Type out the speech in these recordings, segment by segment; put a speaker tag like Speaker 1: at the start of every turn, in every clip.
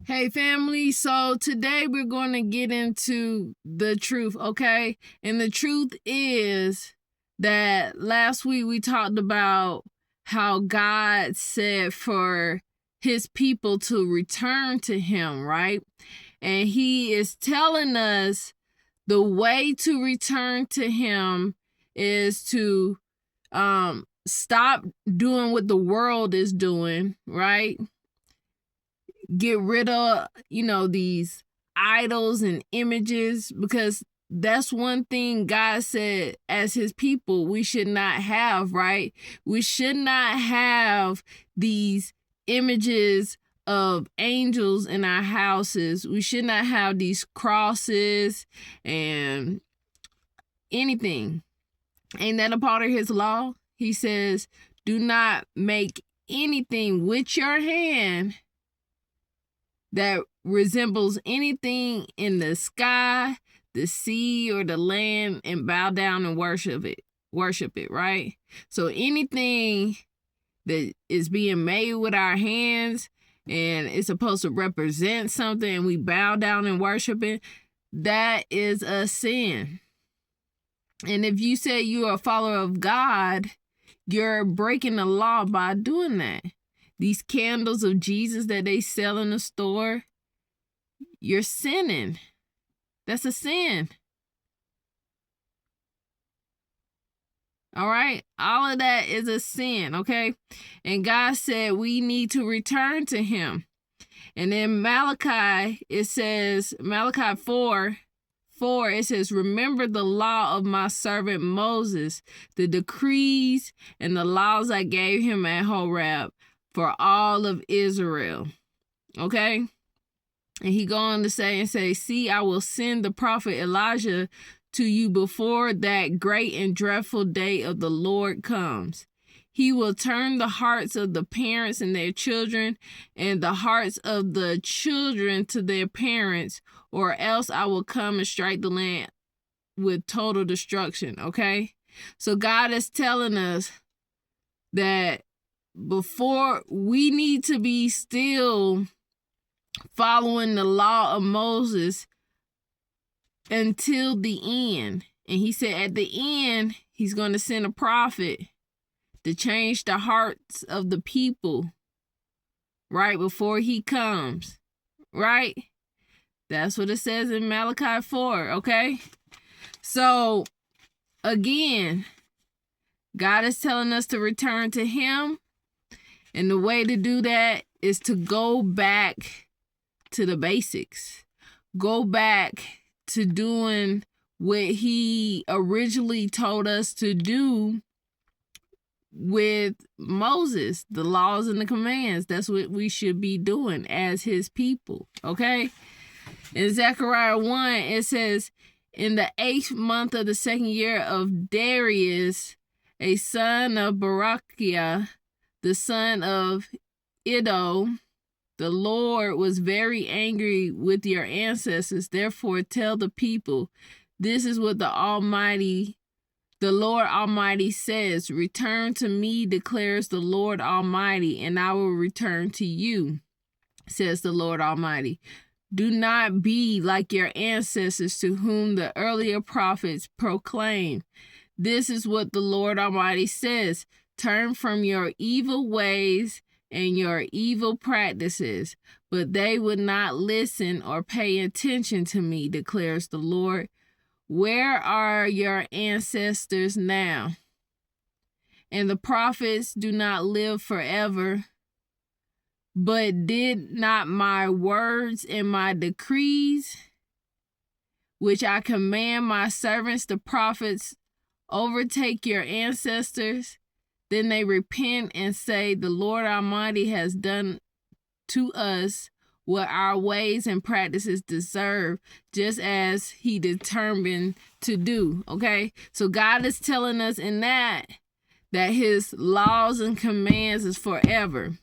Speaker 1: Hey family, so today we're going to get into the truth, okay? And the truth is that last week we talked about how God said for his people to return to him, right? And he is telling us the way to return to him is to stop doing what the world is doing, right? Get rid of, these idols and images, because that's one thing God said as his people we should not have, right? We should not have these images of angels in our houses. We should not have these crosses and anything. Ain't that a part of his law? He says, do not make anything with your hand that resembles anything in the sky, the sea, or the land, and bow down and worship it, right? So anything that is being made with our hands and it's supposed to represent something and we bow down and worship it, that is a sin. And if you say you're a follower of God, you're breaking the law by doing that. These candles of Jesus that they sell in the store, you're sinning. That's a sin. All right? All of that is a sin, okay? And God said we need to return to him. And in Malachi, it says, Malachi 4, it says, remember the law of my servant Moses, the decrees and the laws I gave him at Horeb for all of Israel. Okay? And he go on to say, see, I will send the prophet Elijah to you before that great and dreadful day of the Lord comes. He will turn the hearts of the parents and their children, and the hearts of the children to their parents, or else I will come and strike the land with total destruction. Okay? So God is telling us that before we need to be still following the law of Moses until the end. And he said at the end, he's going to send a prophet to change the hearts of the people right before he comes, right? That's what it says in Malachi 4, okay? So, again, God is telling us to return to him. And the way to do that is to go back to the basics. Go back to doing what he originally told us to do with Moses, the laws and the commands. That's what we should be doing as his people, okay? In Zechariah 1, it says, in the 8th month of the 2nd year of Darius, a son of Barakiah, the son of Iddo, the Lord was very angry with your ancestors. Therefore, tell the people, this is what the Lord Almighty says, return to me, declares the Lord Almighty, and I will return to you, says the Lord Almighty. Do not be like your ancestors to whom the earlier prophets proclaimed. This is what the Lord Almighty says. Turn from your evil ways and your evil practices. But they would not listen or pay attention to me, declares the Lord. Where are your ancestors now? And the prophets do not live forever. But did not my words and my decrees, which I command my servants the prophets, overtake your ancestors? Then they repent and say, the Lord Almighty has done to us what our ways and practices deserve, just as he determined to do. Okay? So God is telling us in that his laws and commands is forever.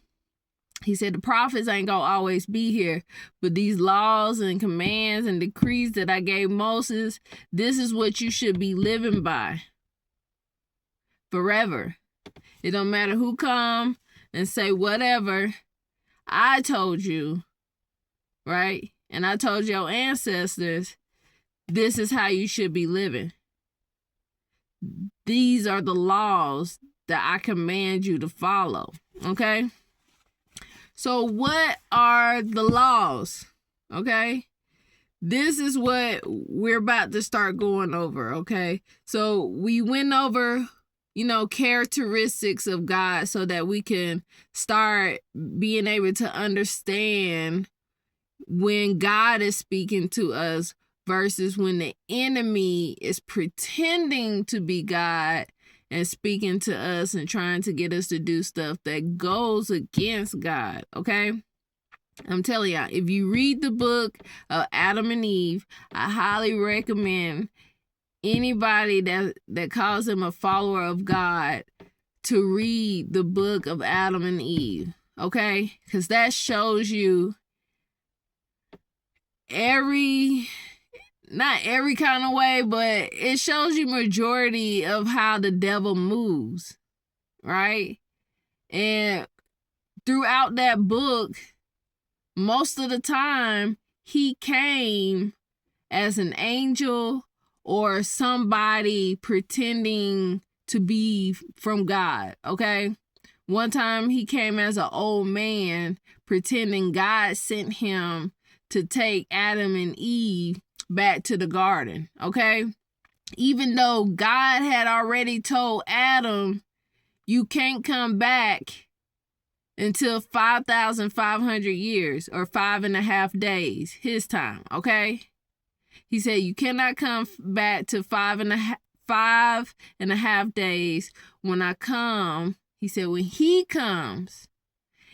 Speaker 1: He said the prophets ain't gonna always be here, but these laws and commands and decrees that I gave Moses, this is what you should be living by forever. It don't matter who come and say whatever. I told you right? And I told your ancestors, this is how you should be living. These are the laws that I command you to follow, okay? So what are the laws, okay? This is what we're about to start going over, okay? So we went over, characteristics of God so that we can start being able to understand when God is speaking to us versus when the enemy is pretending to be God and speaking to us and trying to get us to do stuff that goes against God, okay? I'm telling y'all, if you read the book of Adam and Eve, I highly recommend anybody that calls them a follower of God to read the book of Adam and Eve, okay? Because that shows you not every kind of way, but it shows you majority of how the devil moves, right? And throughout that book, most of the time, he came as an angel or somebody pretending to be from God, okay? One time he came as an old man pretending God sent him to take Adam and Eve back to the garden, okay? Even though God had already told Adam, you can't come back until 5,500 years or 5.5 days, his time, okay? He said, you cannot come back to 5.5 days when I come. He said, when he comes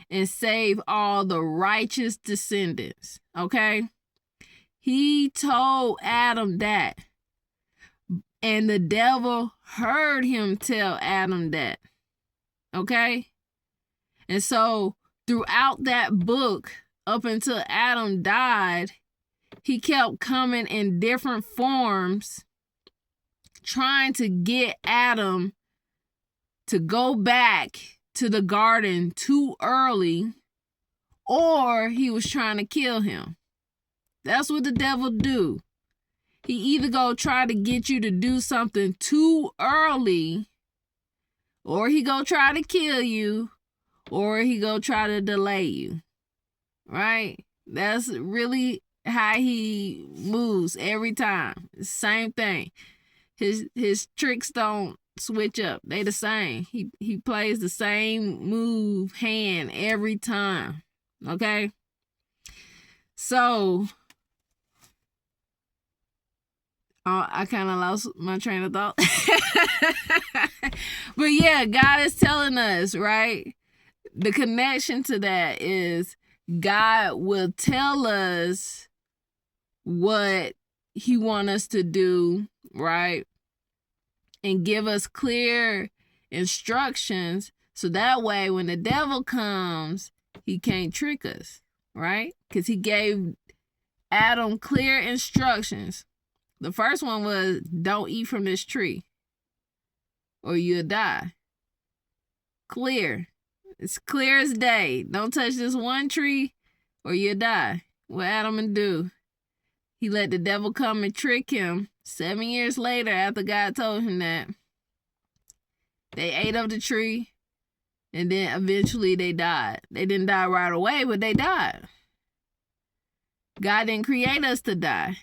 Speaker 1: and save all the righteous descendants, okay? He told Adam that. And the devil heard him tell Adam that, okay? And so throughout that book, up until Adam died, he kept coming in different forms, trying to get Adam to go back to the garden too early, or he was trying to kill him. That's what the devil do. He either go try to get you to do something too early, or he go try to kill you, or he go try to delay you, right? That's really how he moves every time. Same thing. His tricks don't switch up. They the same. He plays the same move hand every time. Okay? So I kind of lost my train of thought. But yeah, God is telling us, right? The connection to that is God will tell us what he wants us to do, right? And give us clear instructions so that way when the devil comes, he can't trick us, right? Because he gave Adam clear instructions. The first one was, don't eat from this tree or you'll die. Clear. It's clear as day. Don't touch this one tree or you'll die. What Adam do? He let the devil come and trick him. 7 years later, after God told him that, they ate of the tree and then eventually they died. They didn't die right away, but they died. God didn't create us to die.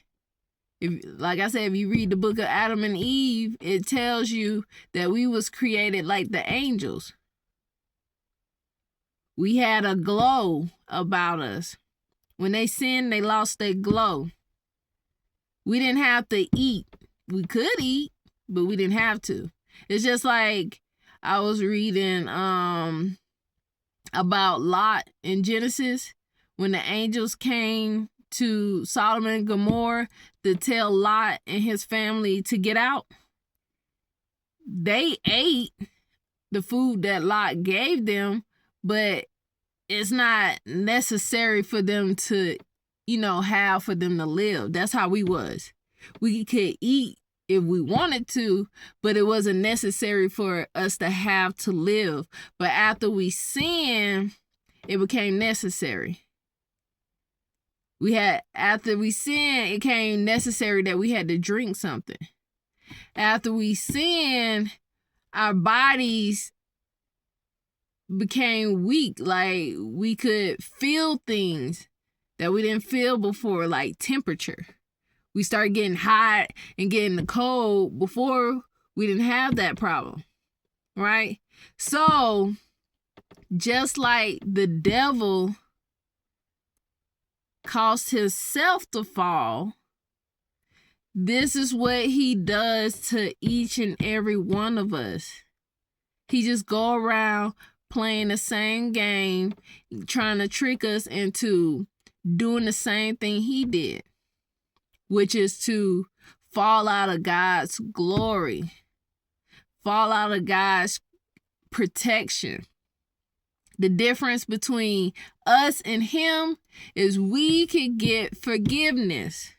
Speaker 1: Like I said, if you read the book of Adam and Eve, it tells you that we was created like the angels. We had a glow about us. When they sinned, they lost their glow. We didn't have to eat. We could eat, but we didn't have to. It's just like I was reading about Lot in Genesis when the angels came to Sodom and Gomorrah to tell Lot and his family to get out. They ate the food that Lot gave them, but it's not necessary for them to, have for them to live. That's how we was. We could eat if we wanted to, but it wasn't necessary for us to have to live. But after we sinned, it became necessary. After we sinned, it came necessary that we had to drink something. After we sinned, our bodies became weak. Like, we could feel things that we didn't feel before, like temperature. We started getting hot and getting the cold. Before, we didn't have that problem, right? So, just like the devil caused himself to fall, this is what he does to each and every one of us. He just go around playing the same game, trying to trick us into doing the same thing he did, which is to fall out of God's glory, fall out of God's protection. The difference between us and him is we can get forgiveness,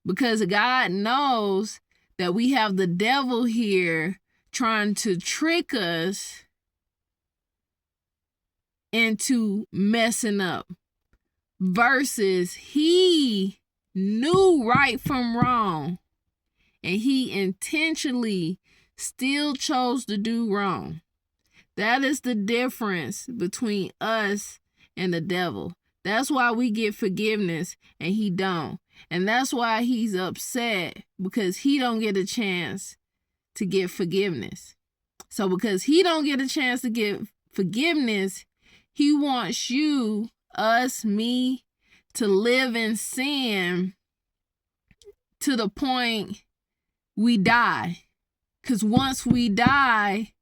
Speaker 1: because God knows that we have the devil here trying to trick us into messing up, versus he knew right from wrong and he intentionally still chose to do wrong. That is the difference between us and the devil. That's why we get forgiveness and he don't. And that's why he's upset, because he don't get a chance to get forgiveness. So because he don't get a chance to get forgiveness, he wants you, us, me, to live in sin to the point we die. Because once we die,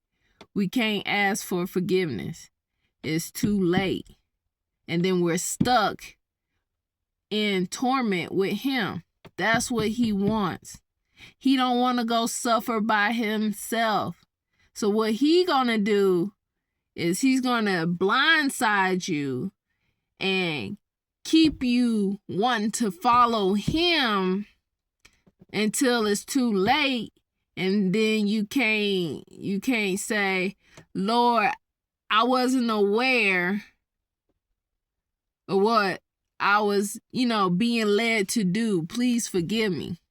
Speaker 1: we can't ask for forgiveness. It's too late. And then we're stuck in torment with him. That's what he wants. He don't want to go suffer by himself. So what he gonna do is he's gonna blindside you and keep you wanting to follow him until it's too late. And then you can't say, Lord, I wasn't aware of what I was, being led to do. Please forgive me.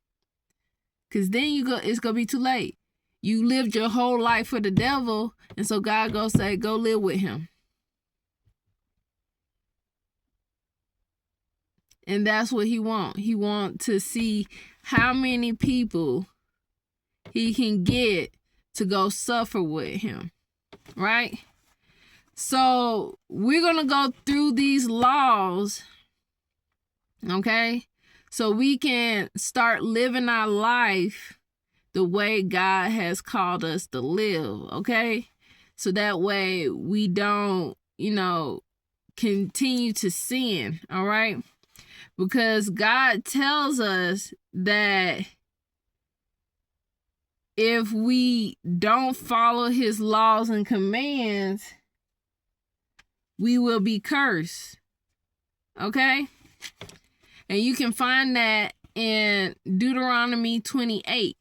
Speaker 1: Because then it's going to be too late. You lived your whole life for the devil, and so God going to say, go live with him. And that's what he want. He want to see how many people he can get to go suffer with him, right? So we're going to go through these laws, okay? So we can start living our life the way God has called us to live, okay? So that way we don't, continue to sin, all right? Because God tells us that if we don't follow his laws and commands, we will be cursed. Okay? And you can find that in Deuteronomy 28,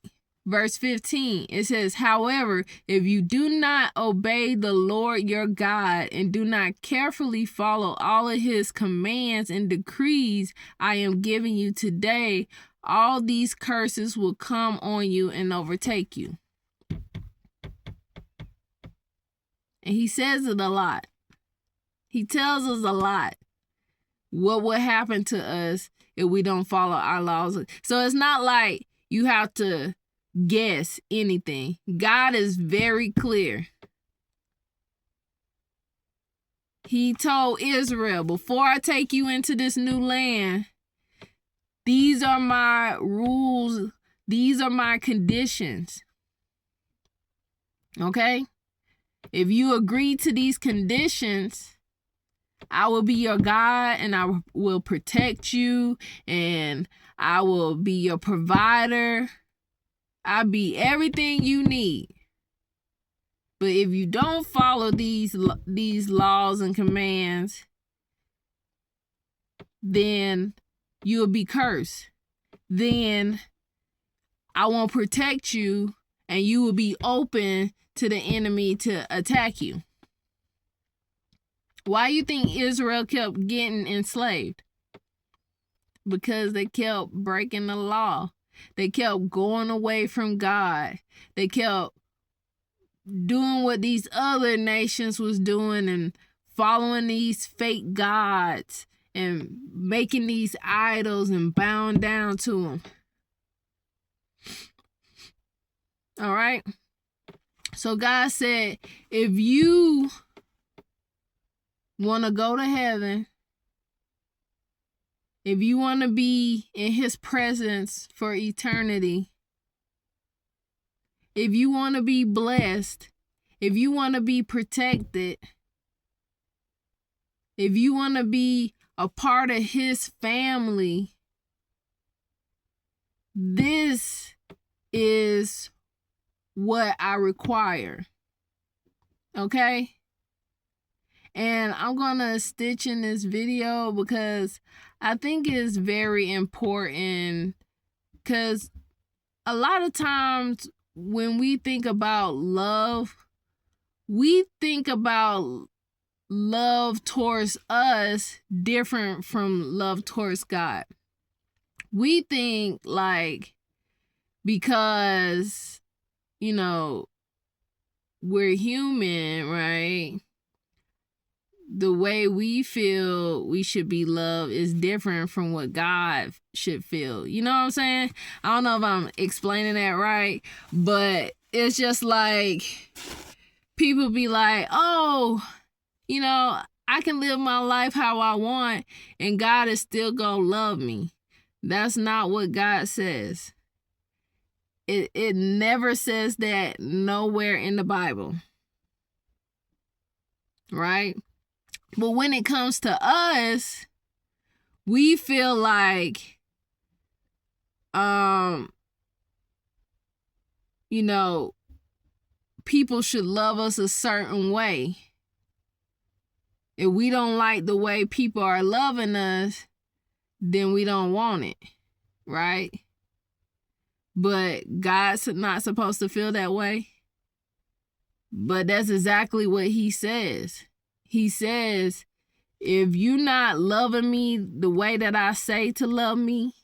Speaker 1: verse 15. It says, however, if you do not obey the Lord your God and do not carefully follow all of his commands and decrees I am giving you today, all these curses will come on you and overtake you. And he says it a lot. He tells us a lot what will happen to us if we don't follow our laws. So it's not like you have to guess anything. God is very clear. He told Israel, before I take you into this new land, these are my rules. These are my conditions. Okay? If you agree to these conditions, I will be your God and I will protect you and I will be your provider. I'll be everything you need. But if you don't follow these laws and commands, then you'll be cursed. Then I won't protect you and you will be open to the enemy to attack you. Why you think Israel kept getting enslaved? Because they kept breaking the law. They kept going away from God. They kept doing what these other nations was doing and following these fake gods and making these idols and bowing down to them. All right? So God said, if you want to go to heaven, if you want to be in his presence for eternity, if you want to be blessed, if you want to be protected, if you want to be a part of his family, this is what I require. Okay? And I'm going to stitch in this video because I think it's very important, because a lot of times when we think about love, we think about love towards us different from love towards God. We think like, because, you know, we're human, right? The way we feel we should be loved is different from what God should feel. You know what I'm saying? I don't know if I'm explaining that right, but it's just like people be like, oh, you know, I can live my life how I want and God is still gonna love me. That's not what God says. It never says that nowhere in the Bible. Right? But when it comes to us, we feel like, you know, people should love us a certain way. If we don't like the way people are loving us, then we don't want it, right? But God's not supposed to feel that way. But that's exactly what he says. He says, if you're not loving me the way that I say to love me,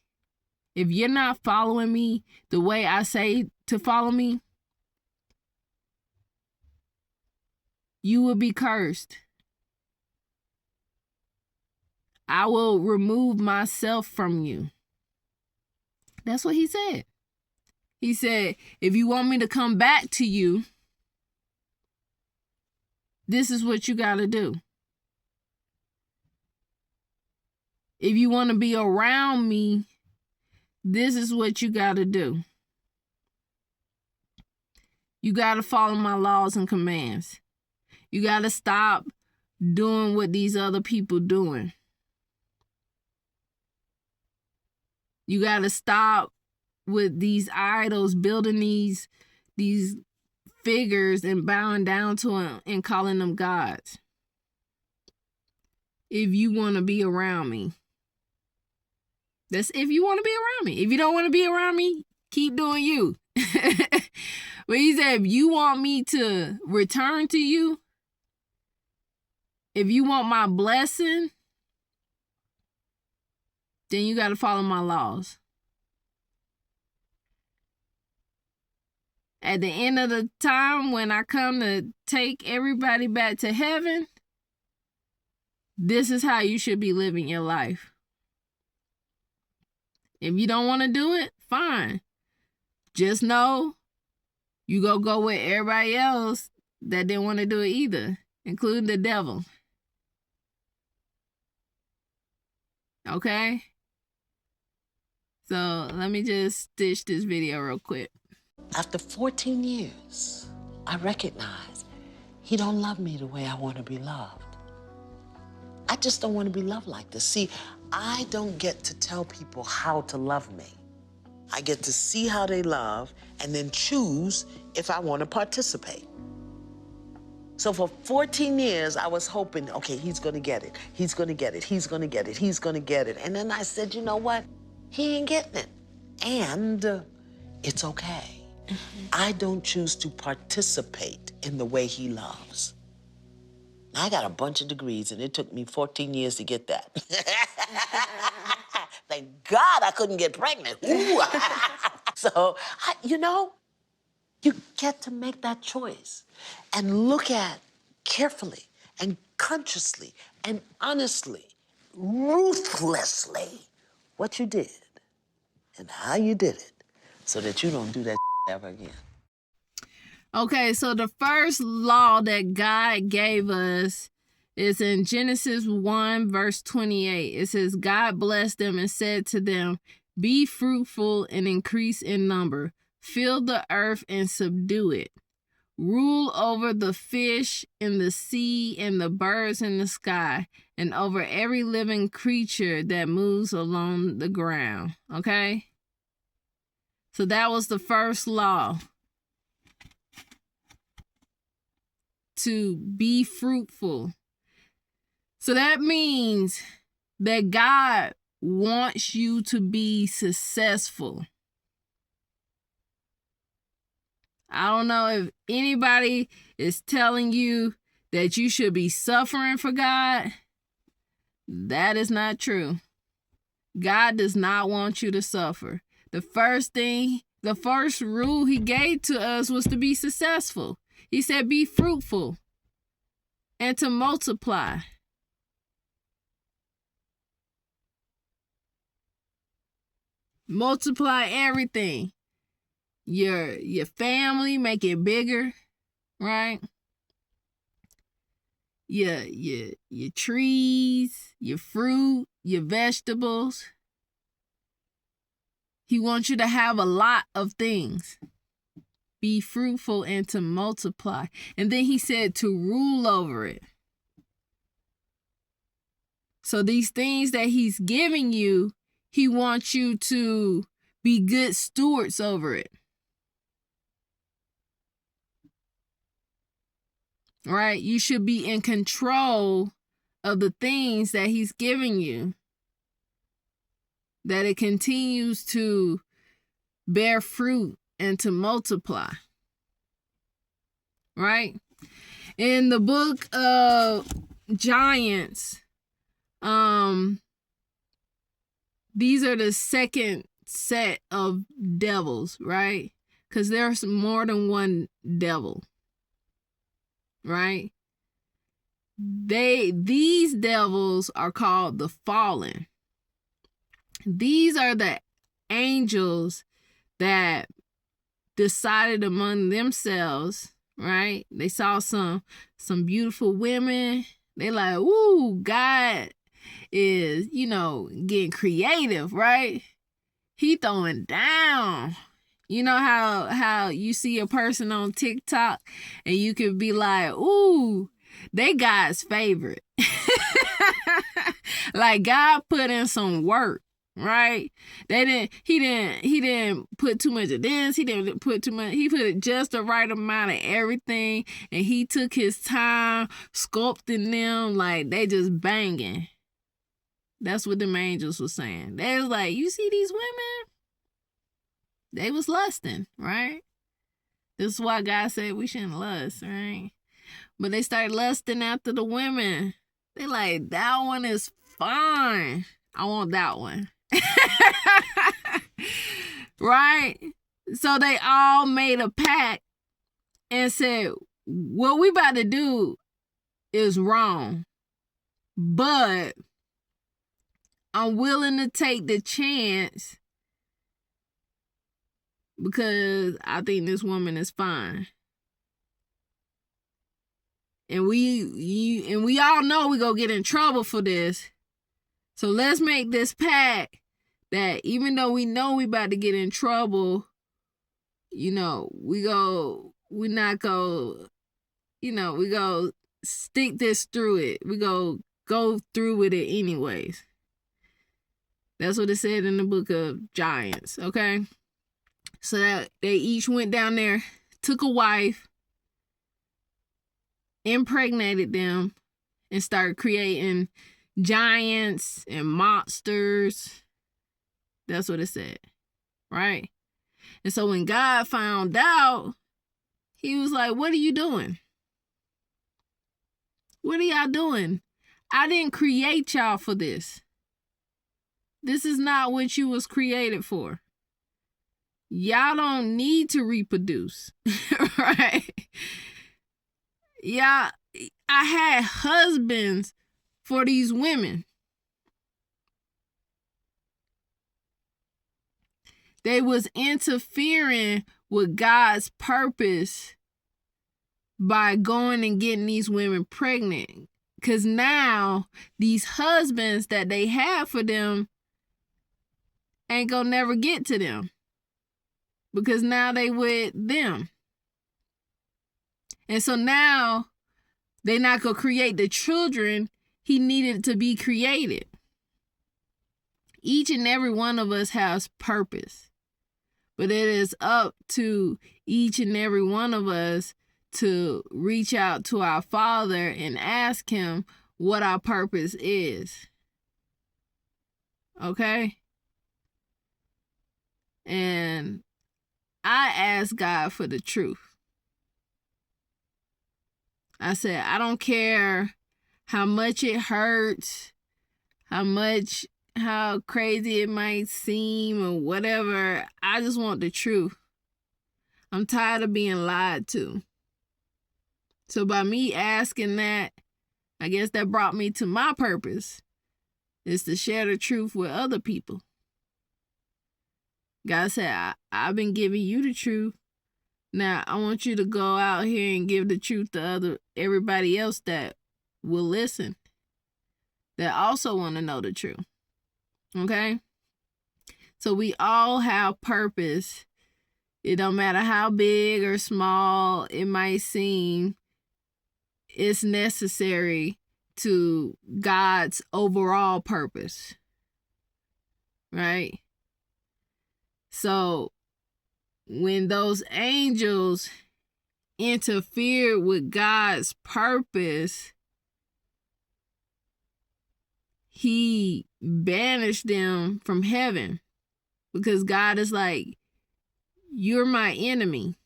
Speaker 1: if you're not following me the way I say to follow me, you will be cursed. I will remove myself from you. That's what he said. He said, if you want me to come back to you, this is what you got to do. If you want to be around me, this is what you got to do. You got to follow my laws and commands. You got to stop doing what these other people doing. You got to stop with these idols, building these figures and bowing down to them and calling them gods. If you want to be around me. That's if you want to be around me. If you don't want to be around me, keep doing you. But he said, if you want me to return to you, if you want my blessing, then you got to follow my laws. At the end of the time, when I come to take everybody back to heaven, this is how you should be living your life. If you don't want to do it, fine. Just know you go with everybody else that didn't want to do it either, including the devil. Okay? So let me just stitch this video real quick.
Speaker 2: After 14 years, I recognize he don't love me the way I want to be loved. I just don't want to be loved like this. See, I don't get to tell people how to love me. I get to see how they love and then choose if I want to participate. So for 14 years, I was hoping, okay, he's going to get it. He's going to get it. He's going to get it. He's going to get it. And then I said, you know what? He ain't getting it. And it's okay. I don't choose to participate in the way he loves. I got a bunch of degrees, and it took me 14 years to get that. Thank God I couldn't get pregnant. Ooh. So, you get to make that choice and look at carefully and consciously and honestly, ruthlessly, what you did and how you did it so that you don't do that ever again.
Speaker 1: Okay, so the first law that God gave us is in Genesis 1, verse 28. It says, God blessed them and said to them, be fruitful and increase in number. Fill the earth and subdue it. Rule over the fish in the sea and the birds in the sky, and over every living creature that moves along the ground. Okay? So that was the first law. To be fruitful. So that means that God wants you to be successful. I don't know if anybody is telling you that you should be suffering for God. That is not true. God does not want you to suffer. The first rule he gave to us was to be successful. He said, be fruitful and to multiply. Multiply everything. Your family, make it bigger, right? Your trees, your fruit, your vegetables. He wants you to have a lot of things. Be fruitful and to multiply. And then he said to rule over it. So these things that he's giving you, he wants you to be good stewards over it. Right? You should be in control of the things that he's giving you. That it continues to bear fruit and to multiply. Right? In the book of Giants, these are the second set of devils, right? Because there's more than one devil. Right? These devils are called the fallen. These are the angels that decided among themselves, right? They saw some beautiful women. They like, ooh, God is, getting creative, right? He throwing down. You know how you see a person on TikTok and you could be like, ooh, they God's favorite. Like God put in some work. Right? He didn't put too much of this. He didn't put too much. He put just the right amount of everything. And he took his time sculpting them like they just banging. That's what them angels was saying. They was like, you see these women? They was lusting, right? This is why God said we shouldn't lust, right? But they started lusting after the women. They like, that one is fine. I want that one. Right? So they all made a pact and said, what we about to do is wrong, but I'm willing to take the chance because I think this woman is fine. And we all know we gonna get in trouble for this. So let's make this pact that even though we know we about to get in trouble, we go stick this through it. We go through with it anyways. That's what it said in the book of Giants, okay? So that they each went down there, took a wife, impregnated them, and started creating giants and monsters. That's what it said, right? And so when God found out, he was like, what are you doing? What are y'all doing? I didn't create y'all for this. This is not what you was created for. Y'all don't need to reproduce, right? Y'all, I had husbands for these women. They was interfering with God's purpose by going and getting these women pregnant. Because now these husbands that they have for them ain't gonna never get to them. Because now they with them. And so now they not gonna create the children he needed to be created. Each and every one of us has purpose. But it is up to each and every one of us to reach out to our Father and ask him what our purpose is. Okay? And I asked God for the truth. I said, I don't care how much it hurts, how crazy it might seem or whatever. I just want the truth. I'm tired of being lied to. So by me asking that, I guess that brought me to my purpose, is to share the truth with other people. God said, I've been giving you the truth. Now I want you to go out here and give the truth to everybody else that will listen, that also want to know the truth. Okay? So we all have purpose. It don't matter how big or small it might seem. It's necessary to God's overall purpose. Right? So when those angels interfered with God's purpose, he banished them from heaven, because God is like, you're my enemy.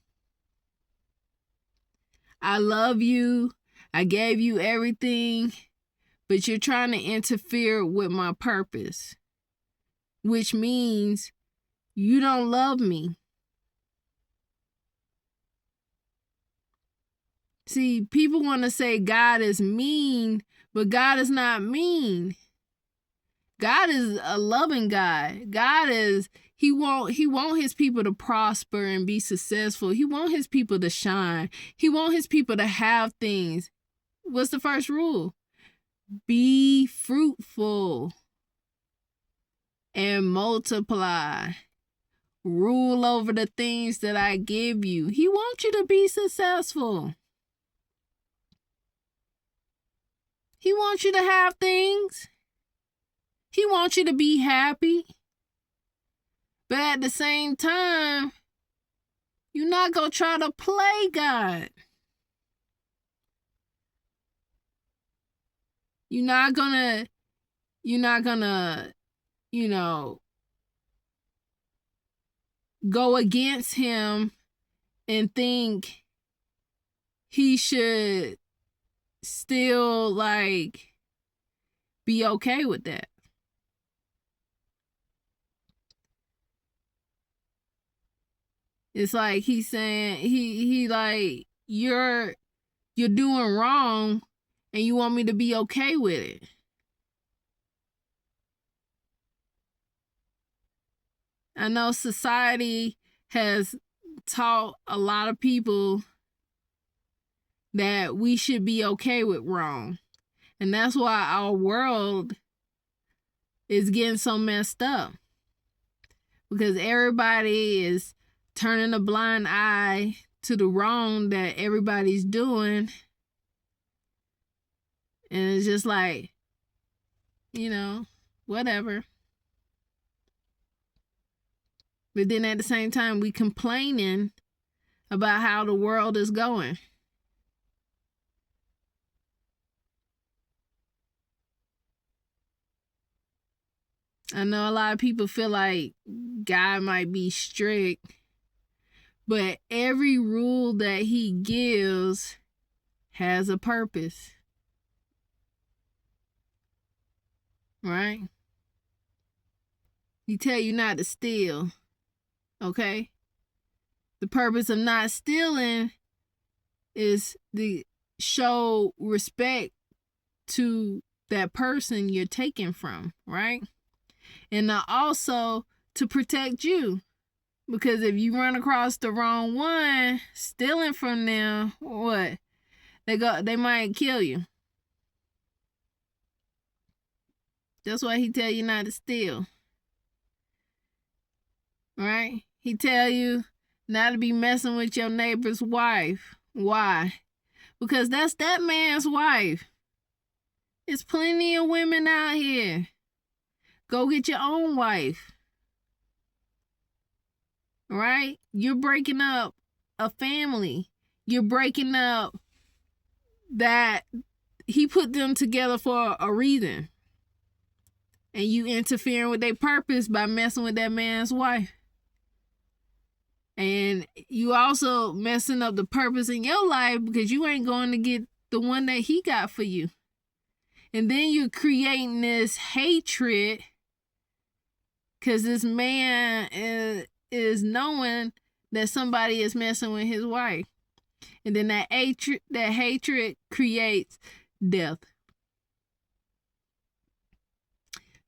Speaker 1: I love you. I gave you everything, but you're trying to interfere with my purpose, which means you don't love me. See, people want to say God is mean, but God is not mean. God is a loving God. God is, he want his people to prosper and be successful. He want his people to shine. He want his people to have things. What's the first rule? Be fruitful and multiply. Rule over the things that I give you. He wants you to be successful. He wants you to have things. He wants you to be happy. But at the same time, you're not going to try to play God. You're not gonna, go against him and think he should still, be okay with that. It's like he's saying, he like, you're doing wrong and you want me to be okay with it. I know society has taught a lot of people that we should be okay with wrong. And that's why our world is getting so messed up. Because everybody is turning a blind eye to the wrong that everybody's doing. And it's just like, whatever. But then at the same time, we complaining about how the world is going. I know a lot of people feel like God might be strict, but every rule that he gives has a purpose. right? He tell you not to steal, okay? The purpose of not stealing is to show respect to that person you're taking from, right? And also to protect you. Because if you run across the wrong one, stealing from them, what? They might kill you. That's why he tell you not to steal. Right? He tell you not to be messing with your neighbor's wife. Why? Because that's that man's wife. There's plenty of women out here. Go get your own wife. Right? You're breaking up a family. You're breaking up that he put them together for a reason. And you interfering with their purpose by messing with that man's wife. And you also messing up the purpose in your life because you ain't going to get the one that he got for you. And then you're creating this hatred because this man is knowing that somebody is messing with his wife. And then that hatred creates death.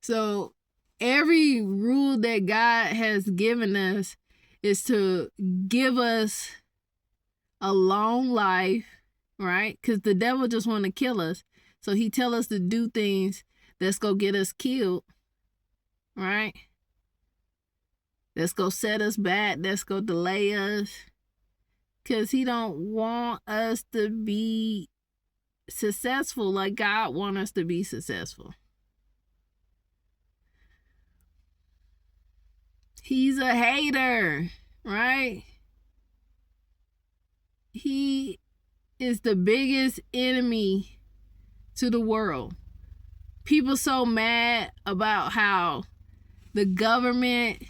Speaker 1: So every rule that God has given us is to give us a long life, right? Because the devil just want to kill us. So he tell us to do things that's going to get us killed, right? That's going to set us back. That's going to delay us. Because he don't want us to be successful like God wants us to be successful. He's a hater, right? He is the biggest enemy to the world. People so mad about how the government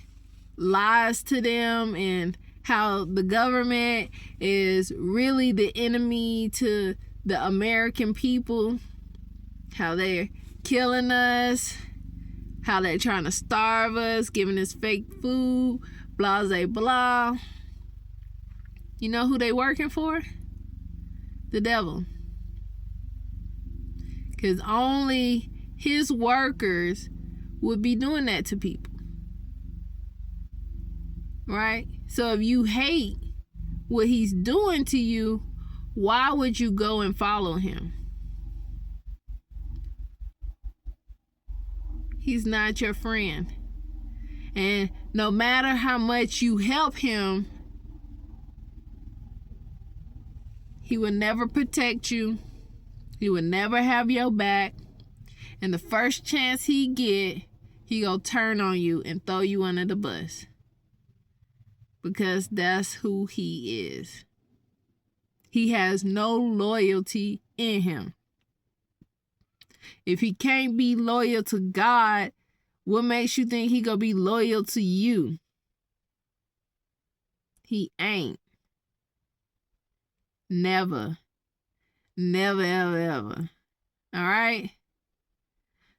Speaker 1: lies to them and how the government is really the enemy to the American people, how they're killing us, how they're trying to starve us, giving us fake food, blah, blah, blah. You know who they working for? The devil. Because only his workers would be doing that to people. Right? So if you hate what he's doing to you, why would you go and follow him? He's not your friend. And no matter how much you help him, he will never protect you. He will never have your back. And the first chance he get, he gonna turn on you and throw you under the bus. Because that's who he is. He has no loyalty in him. If he can't be loyal to God, what makes you think he gonna be loyal to you? He ain't. Never. Never, ever, ever. All right?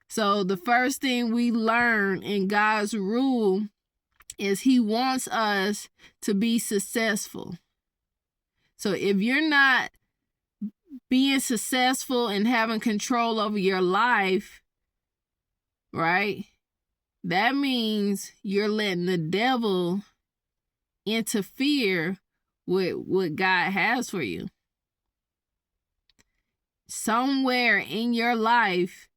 Speaker 1: So the first thing we learn in God's rule is he wants us to be successful. So if you're not being successful and having control over your life, right? That means you're letting the devil interfere with what God has for you. Somewhere in your life,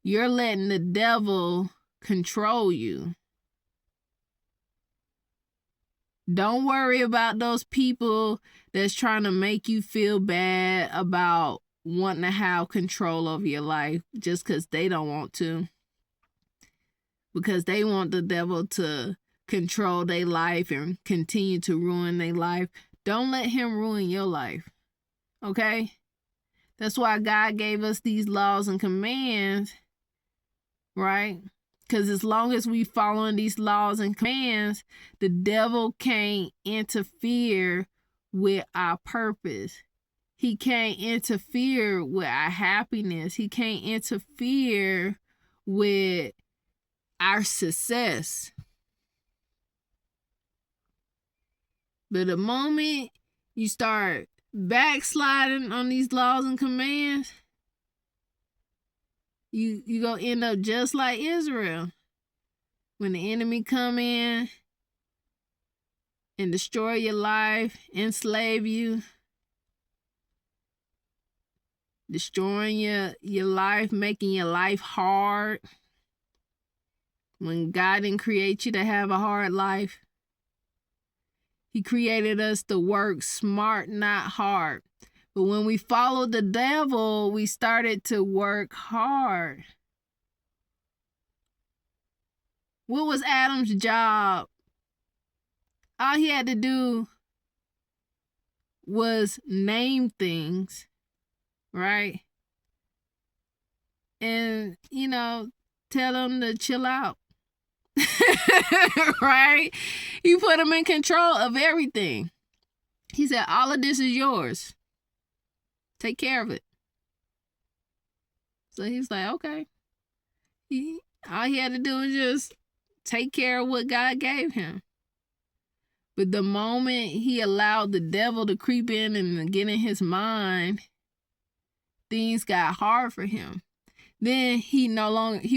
Speaker 1: you're letting the devil control you. Don't worry about those people that's trying to make you feel bad about wanting to have control over your life just because they don't want to. Because they want the devil to control their life and continue to ruin their life. Don't let him ruin your life. Okay? That's why God gave us these laws and commands, right? Because as long as we following these laws and commands, the devil can't interfere with our purpose. He can't interfere with our happiness. He can't interfere with our success. But the moment you start backsliding on these laws and commands, you gonna end up just like Israel. When the enemy come in and destroy your life, enslave you, destroying your life, making your life hard. When God didn't create you to have a hard life. He created us to work smart, not hard. But when we followed the devil, we started to work hard. What was Adam's job? All he had to do was name things, right? And, tell them to chill out. Right? He put him in control of everything. He said, all of this is yours. Take care of it. So he's like, okay. All he had to do was just take care of what God gave him. But the moment he allowed the devil to creep in and get in his mind, things got hard for him. Then he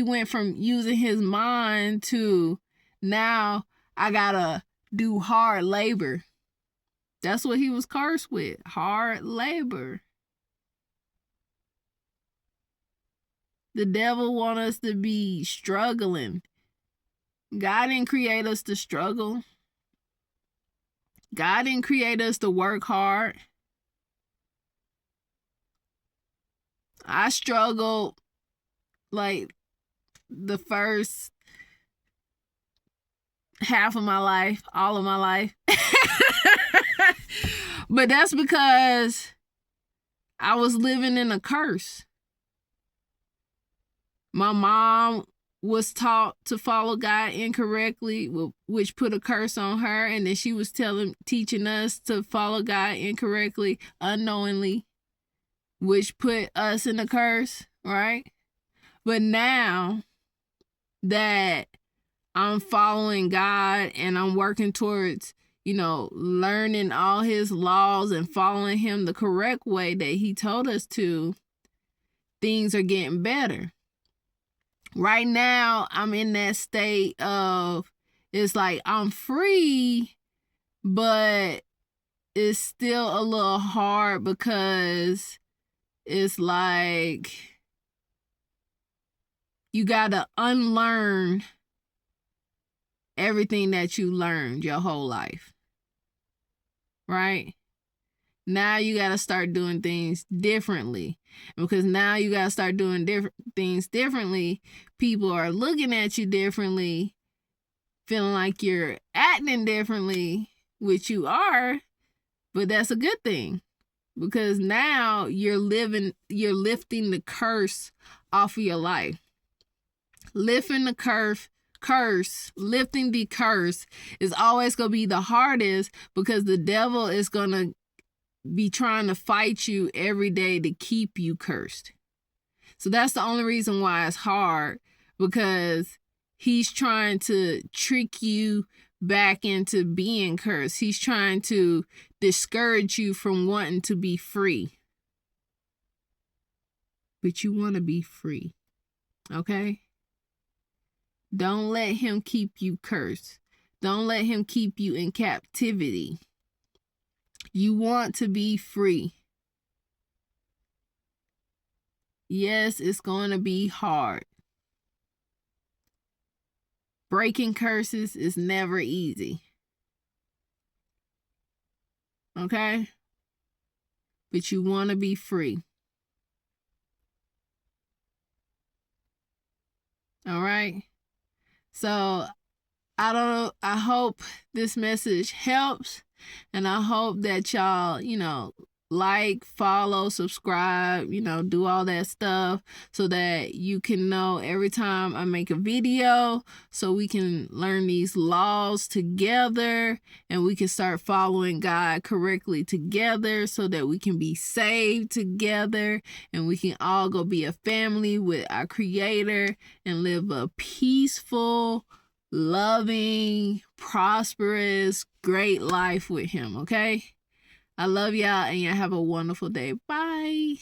Speaker 1: went from using his mind to now I gotta do hard labor. That's what he was cursed with, hard labor. The devil wants us to be struggling. God didn't create us to struggle. God didn't create us to work hard. I struggled like the first half of my life, all of my life. But that's because I was living in a curse. My mom was taught to follow God incorrectly, which put a curse on her, and then she was teaching us to follow God incorrectly, unknowingly, which put us in a curse, right? But now that I'm following God and I'm working towards, learning all his laws and following him the correct way that he told us to, things are getting better. Right now, I'm in that state of, it's like I'm free, but it's still a little hard because it's like you got to unlearn everything that you learned your whole life. Right? Now you got to start doing things differently. Because now you got to start doing things differently. People are looking at you differently, feeling like you're acting differently, which you are, but that's a good thing. Because now you're lifting the curse off of your life. Lifting the curse is always going to be the hardest because the devil is going to be trying to fight you every day to keep you cursed. So that's the only reason why it's hard, because he's trying to trick you back into being cursed. He's trying to discourage you from wanting to be free. But you want to be free. Okay? Don't let him keep you cursed. Don't let him keep you in captivity. You want to be free. Yes, it's going to be hard. Breaking curses is never easy. Okay? But you want to be free. All right? So, I hope this message helps, and I hope that y'all, like, follow, subscribe, do all that stuff so that you can know every time I make a video, so we can learn these laws together and we can start following God correctly together so that we can be saved together and we can all go be a family with our Creator and live a peaceful, loving, prosperous, great life with Him, okay? I love y'all, and y'all have a wonderful day. Bye.